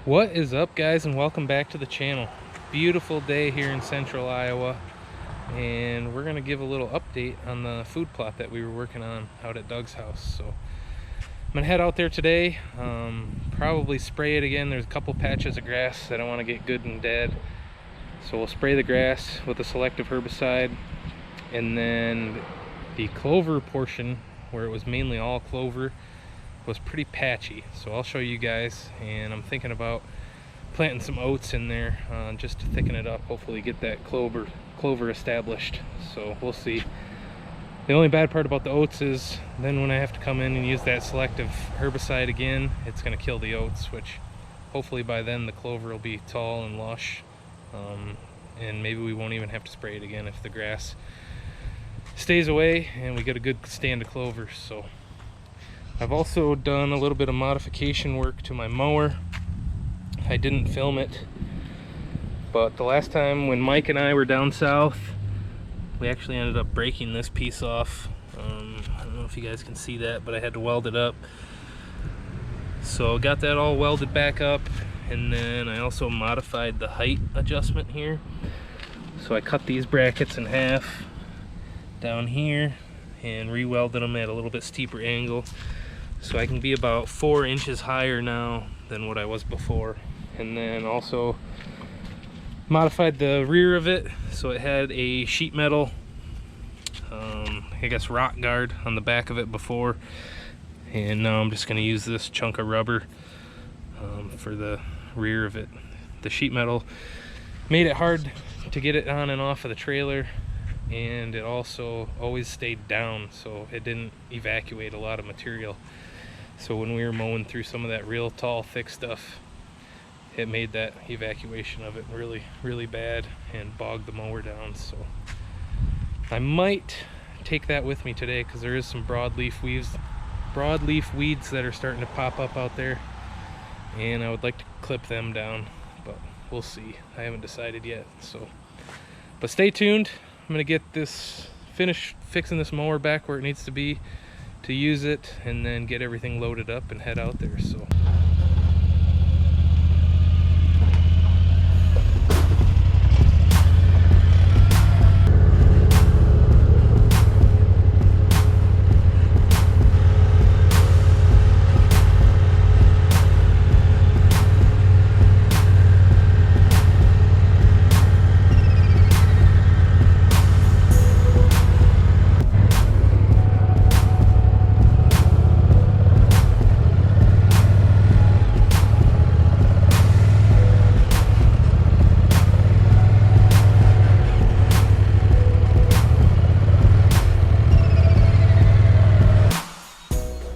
What is up, guys, and welcome back to the channel. Beautiful day here in central Iowa, and we're gonna give a little update on the food plot that we were working on out at Doug's house. So I'm gonna head out there today, probably spray it again. There's a couple patches of grass that I want to get good and dead, so we'll spray the grass with a selective herbicide, and then the clover portion, where it was mainly all clover, was pretty patchy, so I'll show you guys. And I'm thinking about planting some oats in there just to thicken it up, hopefully get that clover established. So we'll see. The only bad part about the oats is then when I have to come in and use that selective herbicide again, it's going to kill the oats, which hopefully by then the clover will be tall and lush, and maybe we won't even have to spray it again if the grass stays away and we get a good stand of clover. So I've also done a little bit of modification work to my mower. I didn't film it, but the last time when Mike and I were down south, we actually ended up breaking this piece off. I don't know if you guys can see that, but I had to weld it up. So got that all welded back up, and then I also modified the height adjustment here. So I cut these brackets in half down here and re-welded them at a little bit steeper angle, so I can be about 4 inches higher now than what I was before. And then also modified the rear of it, so it had a sheet metal, I guess rock guard on the back of it before, and now I'm just going to use this chunk of rubber for the rear of it. The sheet metal made it hard to get it on and off of the trailer, and it also always stayed down, so it didn't evacuate a lot of material. So when we were mowing through some of that real tall, thick stuff, it made that evacuation of it really bad and bogged the mower down. So I might take that with me today, because there is some broadleaf weeds that are starting to pop up out there, and I would like to clip them down, but we'll see. I haven't decided yet. So, but stay tuned. I'm gonna get this finished, fixing this mower back where it needs to be to use it, and then get everything loaded up and head out there. So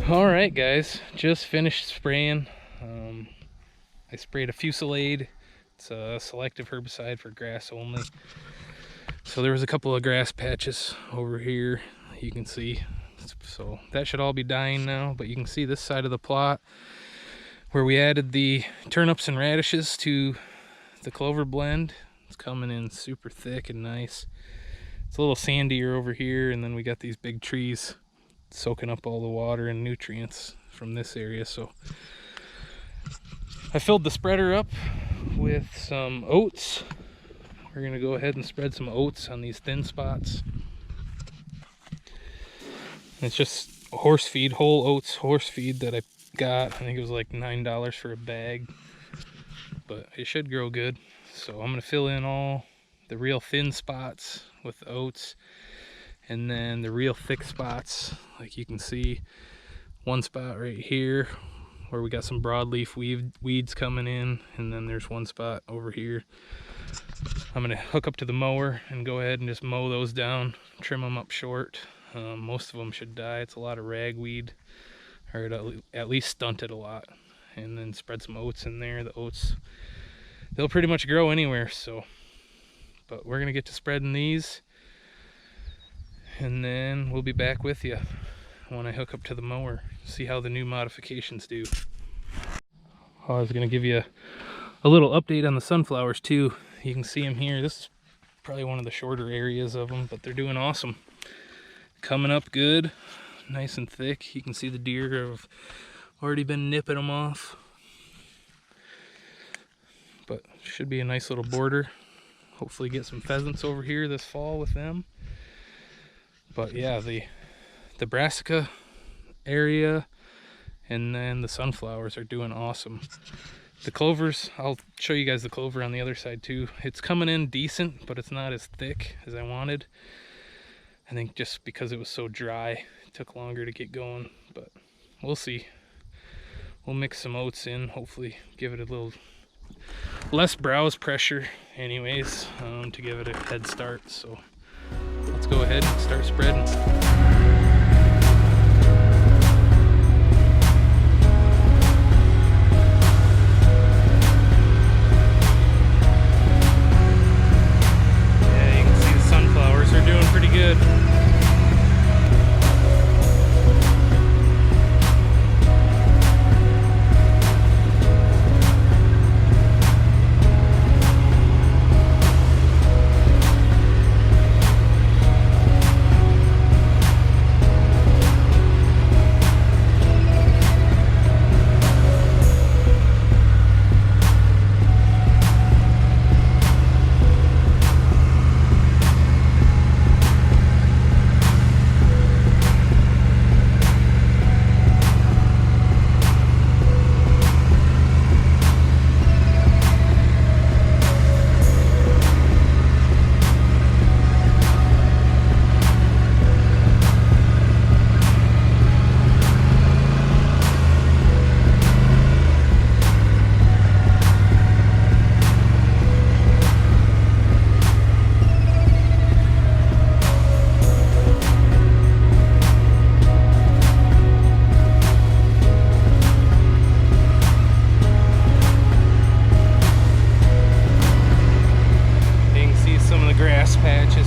alright guys, just finished spraying. I sprayed a Fusillade. It's a selective herbicide for grass only. So there was a couple of grass patches over here, you can see. So that should all be dying now, but you can see this side of the plot where we added the turnips and radishes to the clover blend. It's coming in super thick and nice. It's a little sandier over here, and then we got these big trees soaking up all the water and nutrients from this area. So I filled the spreader up with some oats. We're gonna go ahead and spread some oats on these thin spots. It's just horse feed, whole oats horse feed that I got. I think it was like $9 for a bag, but it should grow good. So I'm gonna fill in all the real thin spots with the oats, and then the real thick spots, like you can see one spot right here where we got some broadleaf weeds coming in, and then there's one spot over here. I'm gonna hook up to the mower and go ahead and just mow those down, trim them up short. Most of them should die. It's a lot of ragweed, or at least stunted a lot. And then spread some oats in there. The oats, they'll pretty much grow anywhere. So, but we're gonna get to spreading these, and then we'll be back with you when I hook up to the mower, see how the new modifications do. I was gonna give you a little update on the sunflowers too. You can see them here. This is probably one of the shorter areas of them, but they're doing awesome. Coming up good, nice and thick. You can see the deer have already been nipping them off. but should be a nice little border. Hopefully get some pheasants over here this fall with them. But yeah, the brassica area and then the sunflowers are doing awesome. The clovers, I'll show you guys the clover on the other side too. It's coming in decent, but it's not as thick as I wanted. I think just because it was so dry, it took longer to get going, but we'll see. We'll mix some oats in, hopefully give it a little less browse pressure anyways, to give it a head start. So let's go ahead and start spreading. They're doing pretty good.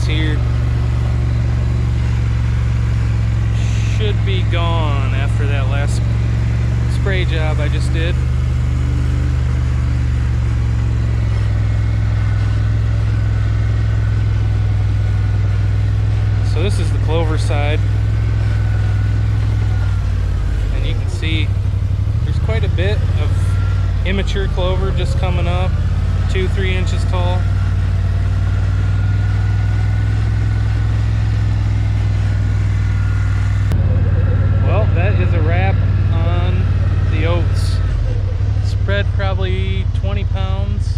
Here should be gone after that last spray job I just did. So this is the clover side, and you can see there's quite a bit of immature clover just coming up, 2-3 inches tall. That is a wrap on the oats. Spread probably 20 pounds.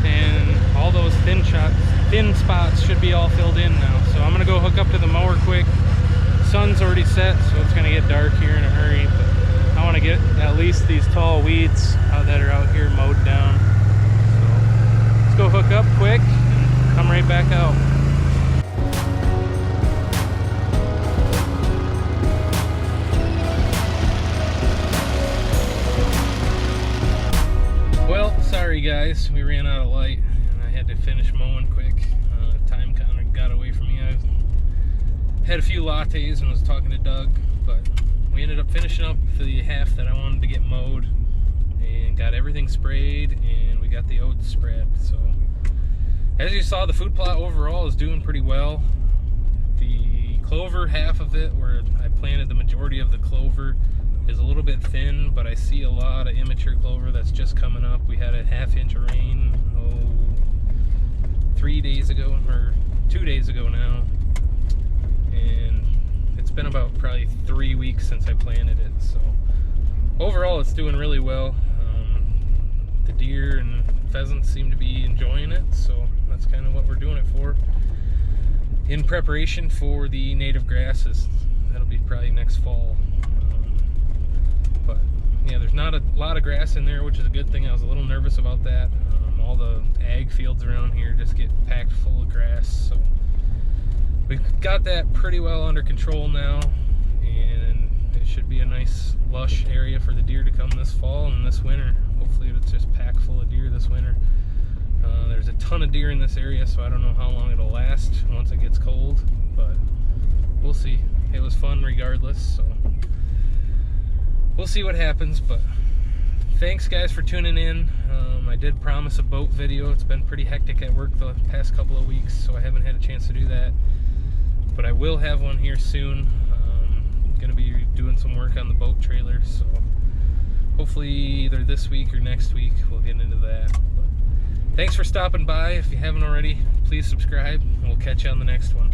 And all those thin spots should be all filled in now. So I'm gonna go hook up to the mower quick. Sun's already set, so it's gonna get dark here in a hurry. But I wanna get at least these tall weeds that are out here mowed down. So let's go hook up quick and come right back out. Sorry guys, we ran out of light and I had to finish mowing quick. Time kind of got away from me. I had a few lattes and was talking to Doug, but we ended up finishing up the half that I wanted to get mowed and got everything sprayed, and we got the oats spread. So as you saw, the food plot overall is doing pretty well. The clover half of it, where I planted the majority of the clover, is a little bit thin, but I see a lot of immature clover that's just coming up. We had a ½ inch of rain 3 days ago, or 2 days ago now, and it's been about probably 3 weeks since I planted it. So overall it's doing really well. The deer and pheasants seem to be enjoying it, so that's kind of what we're doing it for, in preparation for the native grasses. That'll be probably next fall. But yeah, there's not a lot of grass in there, which is a good thing. I was a little nervous about that. All the ag fields around here just get packed full of grass, so we've got that pretty well under control now, and it should be a nice lush area for the deer to come this fall and this winter. Hopefully it's just packed full of deer this winter. There's a ton of deer in this area, so I don't know how long it'll last once it gets cold, but we'll see. It was fun regardless, so we'll see what happens. But thanks guys for tuning in. I did promise a boat video. It's been pretty hectic at work the past couple of weeks, so I haven't had a chance to do that, but I will have one here soon. Gonna be doing some work on the boat trailer, so hopefully hopefully either this week or next week we'll get into that. But thanks for stopping by. If you haven't already, please subscribe, and we'll catch you on the next one.